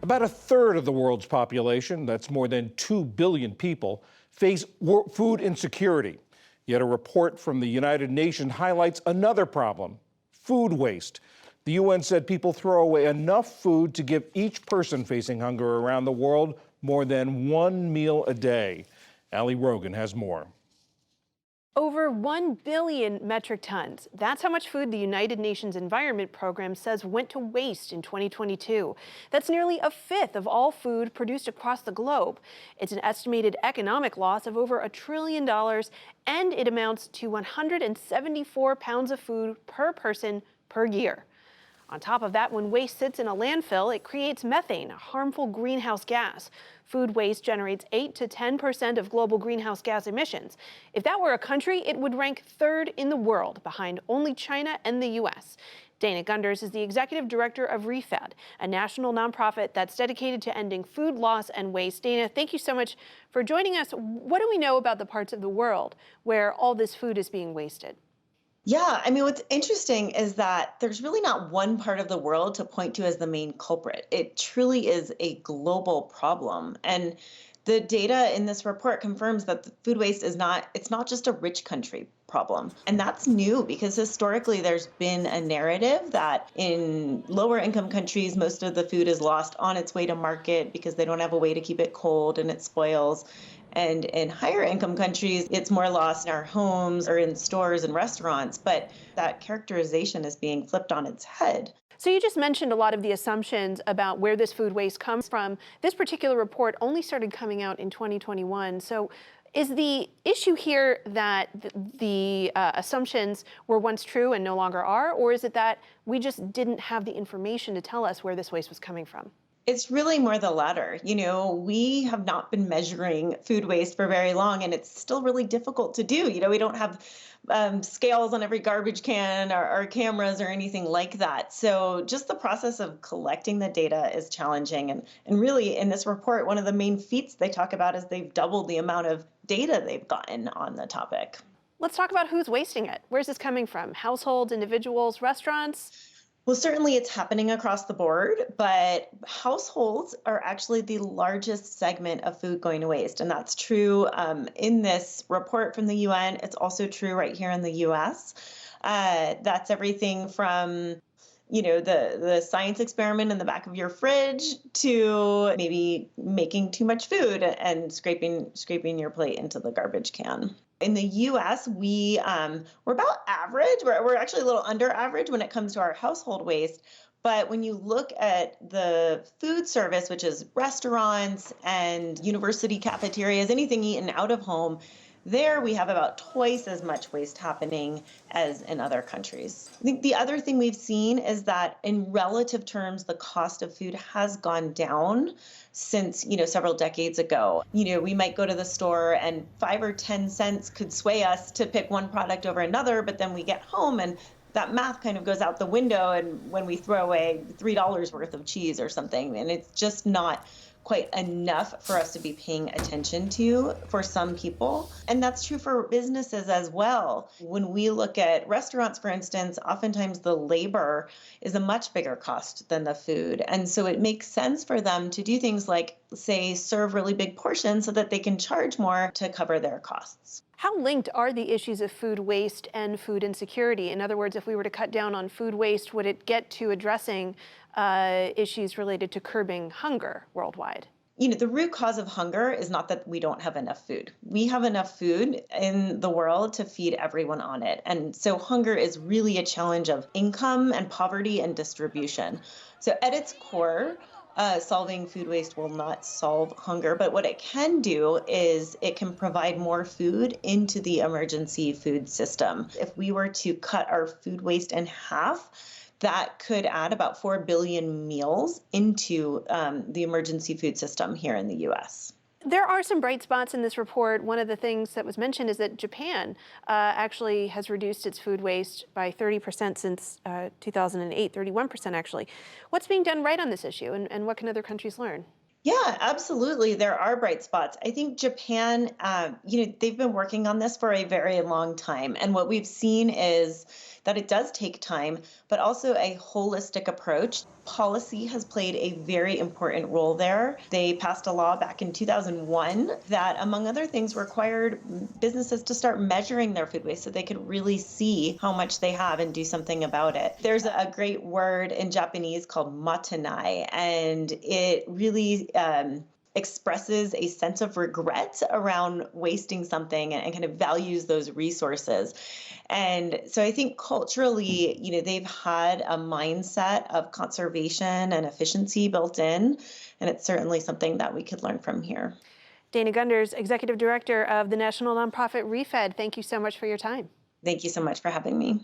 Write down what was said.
About a third of the world's population, that's more than 2 billion people, face food insecurity. Yet a report from the United Nations highlights another problem: food waste. The UN said people throw away enough food to give each person facing hunger around the world more than one meal a day. Ali Rogan has more. Over 1 billion metric tons. That's how much food the United Nations Environment Program says went to waste in 2022. That's nearly a fifth of all food produced across the globe. It's an estimated economic loss of over $1 trillion, and it amounts to 174 pounds of food per person per year. On top of that, when waste sits in a landfill, it creates methane, a harmful greenhouse gas. Food waste generates 8 to 10% of global greenhouse gas emissions. If that were a country, it would rank third in the world, behind only China and the U.S. Dana Gunders is the executive director of ReFed, a national nonprofit that's dedicated to ending food loss and waste. Dana, thank you so much for joining us. What do we know about the parts of the world where all this food is being wasted? Yeah, I mean, what's interesting is that there's really not one part of the world to point to as the main culprit. It truly is a global problem. And the data in this report confirms that the food waste it's not just a rich country problem. And that's new because historically there's been a narrative that in lower income countries, most of the food is lost on its way to market because they don't have a way to keep it cold and it spoils. And in higher income countries, it's more lost in our homes or in stores and restaurants. But that characterization is being flipped on its head. So you just mentioned a lot of the assumptions about where this food waste comes from. This particular report only started coming out in 2021. So is the issue here that the assumptions were once true and no longer are, or is it that we just didn't have the information to tell us where this waste was coming from? It's really more the latter. You know, we have not been measuring food waste for very long, and it's still really difficult to do. You know, we don't have scales on every garbage can or cameras or anything like that. So just the process of collecting the data is challenging. And really, in this report, one of the main feats they talk about is they've doubled the amount of data they've gotten on the topic. Let's talk about who's wasting it. Where's this coming from? Households, individuals, restaurants? Well, certainly it's happening across the board, but households are actually the largest segment of food going to waste. And that's true in this report from the UN. It's also true right here in the US. That's everything from the science experiment in the back of your fridge to maybe making too much food and scraping your plate into the garbage can. In the U.S., we're about average. We're actually a little under average when it comes to our household waste. But when you look at the food service, which is restaurants and university cafeterias, anything eaten out of home, there we have about twice as much waste happening as in other countries. I think the other thing we've seen is that in relative terms, the cost of food has gone down since, several decades ago. We might go to the store and 5 or 10 cents could sway us to pick one product over another, but then we get home and that math kind of goes out the window, and when we throw away $3 worth of cheese or something, and it's just not quite enough for us to be paying attention to for some people. And that's true for businesses as well. When we look at restaurants, for instance, oftentimes the labor is a much bigger cost than the food. And so it makes sense for them to do things like, say, serve really big portions so that they can charge more to cover their costs. How linked are the issues of food waste and food insecurity? In other words, if we were to cut down on food waste, would it get to addressing issues related to curbing hunger worldwide? The root cause of hunger is not that we don't have enough food. We have enough food in the world to feed everyone on it. And so hunger is really a challenge of income and poverty and distribution. So at its core, solving food waste will not solve hunger, but what it can do is it can provide more food into the emergency food system. If we were to cut our food waste in half, that could add about 4 billion meals into the emergency food system here in the U.S. There are some bright spots in this report. One of the things that was mentioned is that Japan actually has reduced its food waste by 30% since 2008, 31% actually. What's being done right on this issue, and what can other countries learn? Yeah, absolutely. There are bright spots. I think Japan, they've been working on this for a very long time. And what we've seen is that it does take time, but also a holistic approach. Policy has played a very important role there. They passed a law back in 2001 that, among other things, required businesses to start measuring their food waste so they could really see how much they have and do something about it. There's a great word in Japanese called matanai, and it really expresses a sense of regret around wasting something and kind of values those resources. And so I think culturally, they've had a mindset of conservation and efficiency built in, and it's certainly something that we could learn from here. Dana Gunders, Executive Director of the national nonprofit ReFed, thank you so much for your time. Thank you so much for having me.